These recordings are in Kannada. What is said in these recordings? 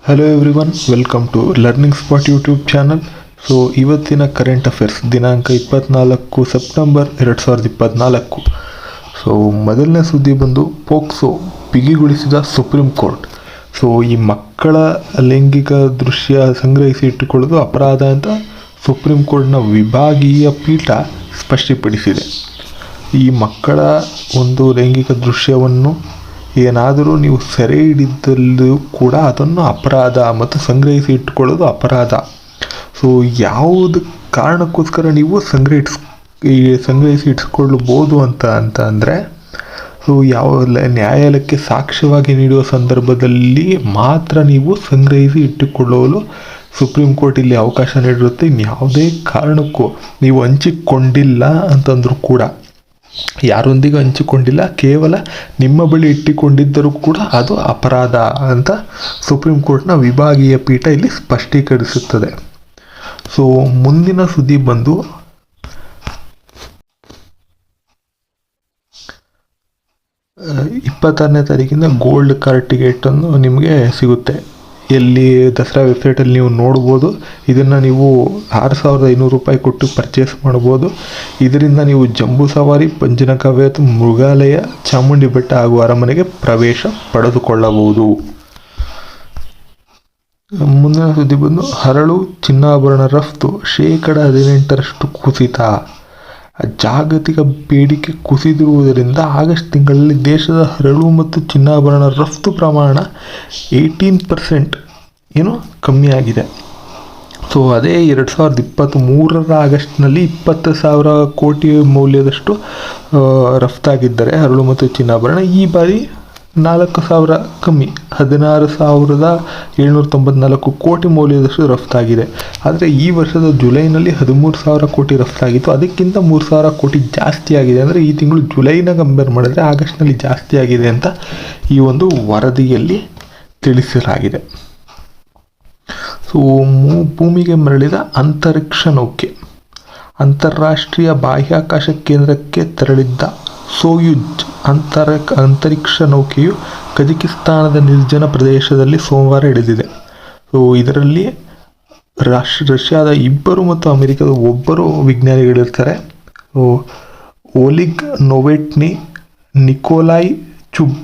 Hello everyone, welcome to learning spot YouTube channel. So ಇವತ್ತಿನ ಕರೆಂಟ್ ಅಫೇರ್ಸ್ ದಿನಾಂಕ 24 ಸೆಪ್ಟೆಂಬರ್ 2024. ಸೊ ಮೊದಲನೇ ಸುದ್ದಿ ಬಂದು ಪೋಕ್ಸೋ ಬಿಗಿಗೊಳಿಸಿದ ಸುಪ್ರೀಂ ಕೋರ್ಟ್. ಸೊ ಈ ಮಕ್ಕಳ ಲೈಂಗಿಕ ದೃಶ್ಯ ಸಂಗ್ರಹಿಸಿ ಇಟ್ಟುಕೊಳ್ಳೋದು ಅಪರಾಧ ಅಂತ ಸುಪ್ರೀಂ ಕೋರ್ಟ್ನ ವಿಭಾಗೀಯ ಪೀಠ ಸ್ಪಷ್ಟಪಡಿಸಿದೆ. ಈ ಮಕ್ಕಳ ಒಂದು ಲೈಂಗಿಕ ದೃಶ್ಯವನ್ನು ಏನಾದರೂ ನೀವು ಸೆರೆ ಹಿಡಿದಲ್ಲೂ ಕೂಡ ಅದನ್ನು ಅಪರಾಧ ಮತ್ತು ಸಂಗ್ರಹಿಸಿ ಇಟ್ಟುಕೊಳ್ಳೋದು ಅಪರಾಧ. ಸೊ ಯಾವುದು ಕಾರಣಕ್ಕೋಸ್ಕರ ನೀವು ಸಂಗ್ರಹಿಸಿ ಇಟ್ಕೊಳ್ಳಬಹುದು ಅಂತ ಅಂದರೆ, ಸೊ ಯಾವ ನ್ಯಾಯಾಲಯಕ್ಕೆ ಸಾಕ್ಷ್ಯವಾಗಿ ನೀಡುವ ಸಂದರ್ಭದಲ್ಲಿ ಮಾತ್ರ ನೀವು ಸಂಗ್ರಹಿಸಿ ಇಟ್ಟುಕೊಳ್ಳಲು ಸುಪ್ರೀಂ ಕೋರ್ಟ್ ಇಲ್ಲಿ ಅವಕಾಶ ನೀಡಿರುತ್ತೆ. ಇನ್ಯಾವುದೇ ಕಾರಣಕ್ಕೂ ನೀವು ಹಂಚಿಕೊಂಡಿಲ್ಲ ಅಂತಂದರೂ ಕೂಡ, ಯಾರೊಂದಿಗೆ ಹಂಚಿಕೊಂಡಿಲ್ಲ, ಕೇವಲ ನಿಮ್ಮ ಬಳಿ ಇಟ್ಟುಕೊಂಡಿದ್ದರೂ ಕೂಡ ಅದು ಅಪರಾಧ ಅಂತ ಸುಪ್ರೀಂ ಕೋರ್ಟ್ನ ವಿಭಾಗೀಯ ಪೀಠ ಇಲ್ಲಿ ಸ್ಪಷ್ಟೀಕರಿಸುತ್ತದೆ. ಸೊ ಮುಂದಿನ ಸುದ್ದಿ ಬಂದು 26ನೇ ತಾರೀಕಿಂದ ಗೋಲ್ಡ್ ಕಾರ್ಡ್ ಟಿಕೆಟನ್ನು ನಿಮಗೆ ಸಿಗುತ್ತೆ. ಎಲ್ಲಿ ದಸರಾ ವೆಬ್ಸೈಟಲ್ಲಿ ನೀವು ನೋಡ್ಬೋದು. ಇದನ್ನು ನೀವು 6,500 ರೂಪಾಯಿ ಕೊಟ್ಟು ಪರ್ಚೇಸ್ ಮಾಡ್ಬೋದು. ಇದರಿಂದ ನೀವು ಜಂಬೂ ಸವಾರಿ, ಪಂಚನಕಾವ್ಯ, ಮೃಗಾಲಯ, ಚಾಮುಂಡಿ ಬೆಟ್ಟ ಹಾಗೂ ಅರಮನೆಗೆ ಪ್ರವೇಶ ಪಡೆದುಕೊಳ್ಳಬಹುದು. ಮುಂದಿನ ಸುದ್ದಿ ಬಂದು ಹರಳು ಚಿನ್ನಾಭರಣ ರಫ್ತು 18% ಕುಸಿತ. ಜಾಗತಿಕ ಬೇಡಿಕೆ ಕುಸಿದಿರುವುದರಿಂದ ಆಗಸ್ಟ್ ತಿಂಗಳಲ್ಲಿ ದೇಶದ ಹರಳು ಮತ್ತು ಚಿನ್ನಾಭರಣ ರಫ್ತು ಪ್ರಮಾಣ 18% ಕಮ್ಮಿಯಾಗಿದೆ. ಸೊ ಅದೇ 2023 ಆಗಸ್ಟ್ನಲ್ಲಿ 20,000 ಕೋಟಿ ಮೌಲ್ಯದಷ್ಟು ರಫ್ತಾಗಿದ್ದರೆ ಹರಳು ಮತ್ತು ಚಿನ್ನಾಭರಣ, ಈ ಬಾರಿ 4,000 ಕಮ್ಮಿ, 16,794 ಕೋಟಿ ಮೌಲ್ಯದಷ್ಟು ರಫ್ತಾಗಿದೆ. ಆದರೆ ಈ ವರ್ಷದ ಜುಲೈನಲ್ಲಿ 13,000 ಕೋಟಿ ರಫ್ತಾಗಿತ್ತು. ಅದಕ್ಕಿಂತ 3,000 ಕೋಟಿ ಜಾಸ್ತಿ ಆಗಿದೆ. ಅಂದರೆ ಈ ತಿಂಗಳು ಜುಲೈನ ಕಂಪೇರ್ ಮಾಡಿದ್ರೆ ಆಗಸ್ಟ್ನಲ್ಲಿ ಜಾಸ್ತಿ ಆಗಿದೆ ಅಂತ ಈ ಒಂದು ವರದಿಯಲ್ಲಿ ತಿಳಿಸಲಾಗಿದೆ. ಸೊ ಭೂಮಿಗೆ ಮರಳಿದ ಅಂತರಿಕ್ಷ ನೌಕೆ. ಅಂತಾರಾಷ್ಟ್ರೀಯ ಬಾಹ್ಯಾಕಾಶ ಕೇಂದ್ರಕ್ಕೆ ತೆರಳಿದ್ದ ಸೋಯುಜ್ ಅಂತರಿಕ್ಷ ನೌಕೆಯು ಕಜಕಿಸ್ತಾನದ ನಿರ್ಜನ ಪ್ರದೇಶದಲ್ಲಿ ಸೋಮವಾರ ಇಳಿದಿದೆ. ಸೊ ಇದರಲ್ಲಿ ರಷ್ಯಾದ 2 ಮತ್ತು ಅಮೆರಿಕದ 1 ವಿಜ್ಞಾನಿಗಳಿರ್ತಾರೆ. ಓಲಿಗ್ ನೊವೆಟ್ನಿ, ನಿಕೋಲಾಯ್ ಚುಬ್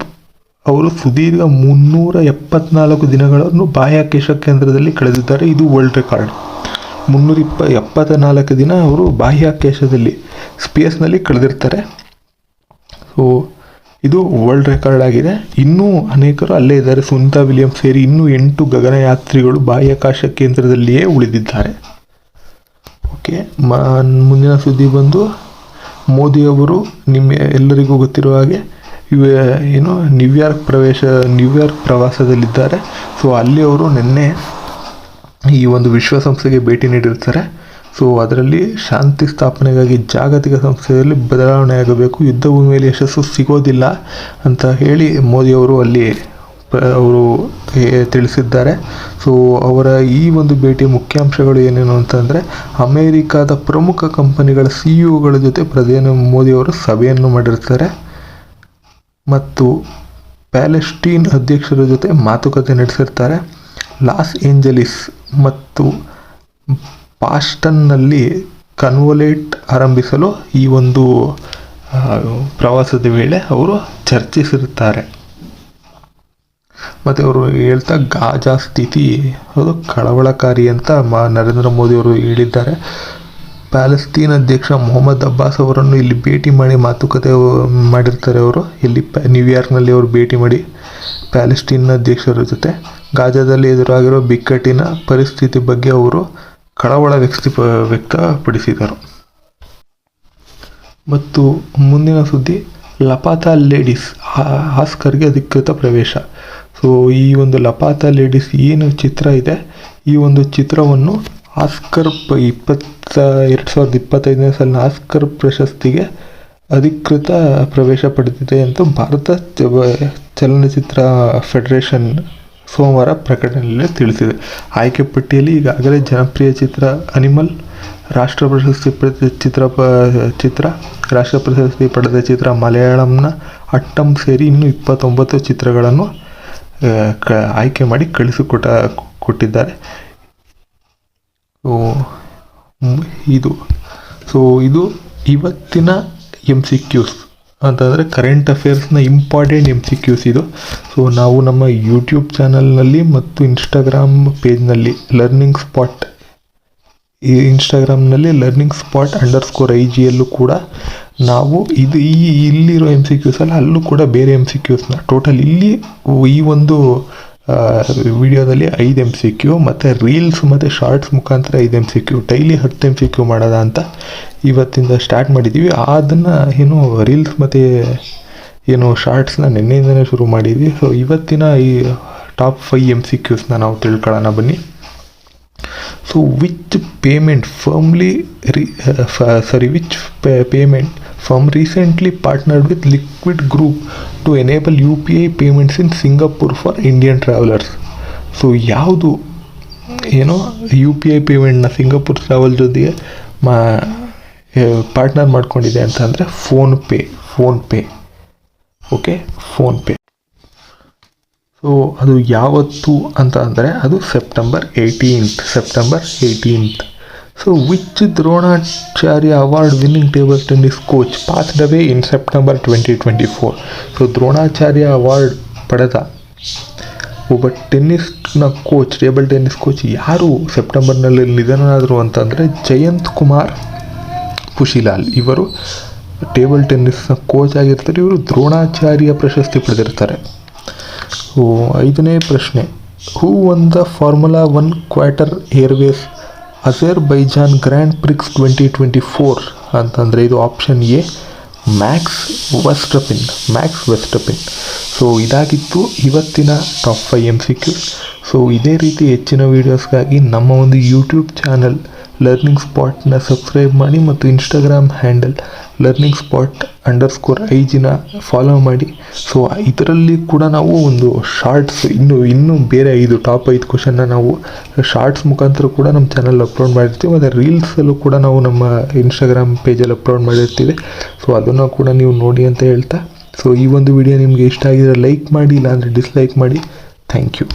ಅವರು ಸುದೀರ್ಘ 374 ದಿನಗಳನ್ನು ಬಾಹ್ಯಾಕಾಶ ಕೇಂದ್ರದಲ್ಲಿ ಕಳೆದಿದ್ದಾರೆ. ಇದು ವರ್ಲ್ಡ್ ರೆಕಾರ್ಡ್. 374 ದಿನ ಅವರು ಬಾಹ್ಯಾಕಾಶದಲ್ಲಿ ಸ್ಪೇಸ್ನಲ್ಲಿ ಕಳೆದಿರ್ತಾರೆ. ಸೊ ಇದು ವರ್ಲ್ಡ್ ರೆಕಾರ್ಡ್ ಆಗಿದೆ. ಇನ್ನೂ ಅನೇಕರು ಅಲ್ಲೇ ಇದ್ದಾರೆ. ಸುನಿತಾ ವಿಲಿಯಮ್ಸ್ ಸೇರಿ ಇನ್ನೂ 8 ಗಗನಯಾತ್ರಿಗಳು ಬಾಹ್ಯಾಕಾಶ ಕೇಂದ್ರದಲ್ಲಿಯೇ ಉಳಿದಿದ್ದಾರೆ. ಓಕೆ, ಮುಂದಿನ ಸುದ್ದಿ ಬಂದು ಮೋದಿಯವರು ಎಲ್ಲರಿಗೂ ಗೊತ್ತಿರುವ ಹಾಗೆ ನ್ಯೂಯಾರ್ಕ್ ಪ್ರವಾಸದಲ್ಲಿದ್ದಾರೆ. ಸೊ ಅಲ್ಲಿ ಅವರು ನಿನ್ನೆ ಈ ಒಂದು ವಿಶ್ವಸಂಸ್ಥೆಗೆ ಭೇಟಿ ನೀಡಿರ್ತಾರೆ. ಸೊ ಅದರಲ್ಲಿ ಶಾಂತಿ ಸ್ಥಾಪನೆಗಾಗಿ ಜಾಗತಿಕ ಸಂಸ್ಥೆಯಲ್ಲಿ ಬದಲಾವಣೆಯಾಗಬೇಕು, ಯುದ್ಧ ಭೂಮಿಯಲ್ಲಿ ಯಶಸ್ಸು ಸಿಗೋದಿಲ್ಲ ಅಂತ ಹೇಳಿ ಮೋದಿಯವರು ಅಲ್ಲಿ ತಿಳಿಸಿದ್ದಾರೆ. ಸೊ ಅವರ ಈ ಒಂದು ಭೇಟಿಯ ಮುಖ್ಯಾಂಶಗಳು ಏನೇನು ಅಂತಂದರೆ, ಅಮೇರಿಕಾದ ಪ್ರಮುಖ ಕಂಪನಿಗಳ CEO ಜೊತೆ ಪ್ರಧಾನಿ ಮೋದಿಯವರು ಸಭೆಯನ್ನು ಮಾಡಿರ್ತಾರೆ ಮತ್ತು ಪ್ಯಾಲೆಸ್ಟೀನ್ ಅಧ್ಯಕ್ಷರ ಜೊತೆ ಮಾತುಕತೆ ನಡೆಸಿರ್ತಾರೆ. ಲಾಸ್ ಏಂಜಲೀಸ್ ಮತ್ತು ಬಾಸ್ಟನ್ನಲ್ಲಿ ಕನ್ವೋಲೇಟ್ ಆರಂಭಿಸಲು ಈ ಒಂದು ಪ್ರವಾಸದ ವೇಳೆ ಅವರು ಚರ್ಚಿಸಿರುತ್ತಾರೆ. ಮತ್ತು ಅವರು ಹೇಳ್ತಾ ಗಾಜಾ ಸ್ಥಿತಿ ಅದು ಕಳವಳಕಾರಿ ಅಂತ ನರೇಂದ್ರ ಮೋದಿ ಅವರು ಹೇಳಿದ್ದಾರೆ. ಪ್ಯಾಲೆಸ್ತೀನ್ ಅಧ್ಯಕ್ಷ ಮೊಹಮ್ಮದ್ ಅಬ್ಬಾಸ್ ಅವರನ್ನು ಇಲ್ಲಿ ಭೇಟಿ ಮಾಡಿ ಮಾತುಕತೆ ಮಾಡಿರ್ತಾರೆ. ಅವರು ಇಲ್ಲಿ ನ್ಯೂಯಾರ್ಕ್ನಲ್ಲಿ ಅವರು ಭೇಟಿ ಮಾಡಿ ಪ್ಯಾಲೆಸ್ತೀನ್ ಅಧ್ಯಕ್ಷರ ಜೊತೆ ಗಾಜಾದಲ್ಲಿ ಎದುರಾಗಿರೋ ಬಿಕ್ಕಟ್ಟಿನ ಪರಿಸ್ಥಿತಿ ಬಗ್ಗೆ ಅವರು ಕಳವಳ ವ್ಯಕ್ತಪಡಿಸಿದರು. ಮತ್ತು ಮುಂದಿನ ಸುದ್ದಿ, ಲಪಾತಾ ಲೇಡೀಸ್ ಆಸ್ಕರ್ಗೆ ಅಧಿಕೃತ ಪ್ರವೇಶ. ಸೊ ಈ ಒಂದು ಲಪಾತಾ ಲೇಡೀಸ್ ಏನು ಚಿತ್ರ ಇದೆ, ಈ ಒಂದು ಚಿತ್ರವನ್ನು ಆಸ್ಕರ್ 2025ನೇ ಸಾಲಿನ ಆಸ್ಕರ್ ಪ್ರಶಸ್ತಿಗೆ ಅಧಿಕೃತ ಪ್ರವೇಶ ಪಡೆದಿದೆ ಅಂತ ಭಾರತ ಚಲನಚಿತ್ರ ಫೆಡರೇಷನ್ ಸೋಮವಾರ ಪ್ರಕಟಣೆಯಲ್ಲಿ ತಿಳಿಸಿದೆ. ಆಯ್ಕೆ ಪಟ್ಟಿಯಲ್ಲಿ ಈಗಾಗಲೇ ಜನಪ್ರಿಯ ಚಿತ್ರ ಅನಿಮಲ್, ರಾಷ್ಟ್ರ ಪ್ರಶಸ್ತಿ ಪಡೆದ ಚಿತ್ರ ಮಲಯಾಳಂನ ಅಟ್ಟಂ ಸೇರಿ ಇನ್ನೂ 29 ಚಿತ್ರಗಳನ್ನು ಆಯ್ಕೆ ಮಾಡಿ ಕೊಟ್ಟಿದ್ದಾರೆ. ಇದು ಇವತ್ತಿನ MCQs ಅಂತಂದರೆ ಕರೆಂಟ್ ಅಫೇರ್ಸ್ನ ಇಂಪಾರ್ಟೆಂಟ್ MCQs ಇದು. ಸೊ ನಾವು ನಮ್ಮ ಯೂಟ್ಯೂಬ್ ಚಾನಲ್ನಲ್ಲಿ ಮತ್ತು ಇನ್ಸ್ಟಾಗ್ರಾಮ್ ಪೇಜ್ನಲ್ಲಿ ಇನ್ಸ್ಟಾಗ್ರಾಮ್ನಲ್ಲಿ ಲರ್ನಿಂಗ್ ಸ್ಪಾಟ್ _IG ಕೂಡ ನಾವು ಇಲ್ಲಿರೋ MCQs ಅಲ್ಲ, ಅಲ್ಲೂ ಕೂಡ ಬೇರೆ MCQsನ ಟೋಟಲ್ ಇಲ್ಲಿ ಈ ಒಂದು ವಿಡಿಯೋದಲ್ಲಿ 5 MCQ ಮತ್ತು ರೀಲ್ಸ್ ಮತ್ತು ಶಾರ್ಟ್ಸ್ ಮುಖಾಂತರ 5 MCQ, ಡೈಲಿ 10 MCQ ಮಾಡೋದ ಅಂತ ಇವತ್ತಿಂದ ಸ್ಟಾರ್ಟ್ ಮಾಡಿದ್ದೀವಿ. ಅದನ್ನು ರೀಲ್ಸ್ ಮತ್ತು ಶಾರ್ಟ್ಸ್ನ ನಿನ್ನೆಯಿಂದನೇ ಶುರು ಮಾಡಿದ್ವಿ. ಸೊ ಇವತ್ತಿನ ಈ ಟಾಪ್ 5 MCQsನ ನಾವು ತಿಳ್ಕೊಳ್ಳೋಣ ಬನ್ನಿ. So which payment firm recently partnered with Liquid Group to enable UPI payments in Singapore for Indian travelers. So ಯಾವುದು UPI ಪೇಮೆಂಟ್ನ ಸಿಂಗಾಪುರ್ ಟ್ರಾವೆಲ್ ಜೊತೆಗೆ ಪಾರ್ಟ್ನರ್ ಮಾಡ್ಕೊಂಡಿದೆ ಅಂತಂದರೆ ಫೋನ್ಪೇ. Okay, PhonePe. ಸೊ ಅದು ಯಾವತ್ತು ಅಂತ ಅಂದರೆ ಅದು September 18th. So which Dronacharya Award winning table tennis coach passed away in September 2024? So Dronacharya award ಪಡೆದ ಒಬ್ಬ ಟೇಬಲ್ ಟೆನ್ನಿಸ್ ಕೋಚ್ ಯಾರು ಸೆಪ್ಟೆಂಬರ್ನಲ್ಲಿ ನಿಧನರಾದರು ಅಂತಂದರೆ ಜಯಂತ್ ಕುಮಾರ್ ಪುಶಿಲಾಲ್. ಇವರು ಟೇಬಲ್ ಟೆನ್ನಿಸ್ನ ಕೋಚ್ ಆಗಿರ್ತಾರೆ. ಇವರು ದ್ರೋಣಾಚಾರ್ಯ ಪ್ರಶಸ್ತಿ ಪಡೆದಿರ್ತಾರೆ. 5ನೇ ಪ್ರಶ್ನೆ, who won the Formula 1 Qatar Airways Azerbaijan Grand Prix 2024 ಅಂತಂದರೆ ಇದು option A Max Verstappen. So ಇದಾಗಿತ್ತು ಇವತ್ತಿನ ಟಾಪ್ 5 MCQ. ಸೊ ಇದೇ ರೀತಿ ಹೆಚ್ಚಿನ ವೀಡಿಯೋಸ್ಗಾಗಿ ನಮ್ಮ ಒಂದು ಯೂಟ್ಯೂಬ್ ಚಾನಲ್ ಲರ್ನಿಂಗ್ ಸ್ಪಾಟ್ನ ಸಬ್ಸ್ಕ್ರೈಬ್ ಮಾಡಿ ಮತ್ತು Instagram handle learning spot _IG follow ಮಾಡಿ. ಸೊ ಇದರಲ್ಲಿ ಕೂಡ ನಾವು ಒಂದು ಶಾರ್ಟ್ಸ್ ಇನ್ನೂ ಬೇರೆ ಟಾಪ್ 5 ಕ್ವಶನ್ನ ನಾವು ಶಾರ್ಟ್ಸ್ ಮುಖಾಂತರ ಕೂಡ ನಮ್ಮ ಚಾನಲ್ ಅಪ್ಲೋಡ್ ಮಾಡಿರ್ತೀವಿ. ಮತ್ತು ರೀಲ್ಸಲ್ಲೂ ಕೂಡ ನಾವು ನಮ್ಮ ಇನ್ಸ್ಟಾಗ್ರಾಮ್ ಪೇಜಲ್ಲಿ ಅಪ್ಲೋಡ್ ಮಾಡಿರ್ತೀವಿ. ಸೊ ಅದನ್ನು ಕೂಡ ನೀವು ನೋಡಿ ಅಂತ ಹೇಳ್ತಾ, ಸೊ ಈ ಒಂದು ವಿಡಿಯೋ ನಿಮಗೆ ಇಷ್ಟ ಆಗಿದ್ರೆ ಲೈಕ್ ಮಾಡಿ, ಇಲ್ಲಾಂದರೆ ಡಿಸ್ಲೈಕ್ ಮಾಡಿ. Thank you.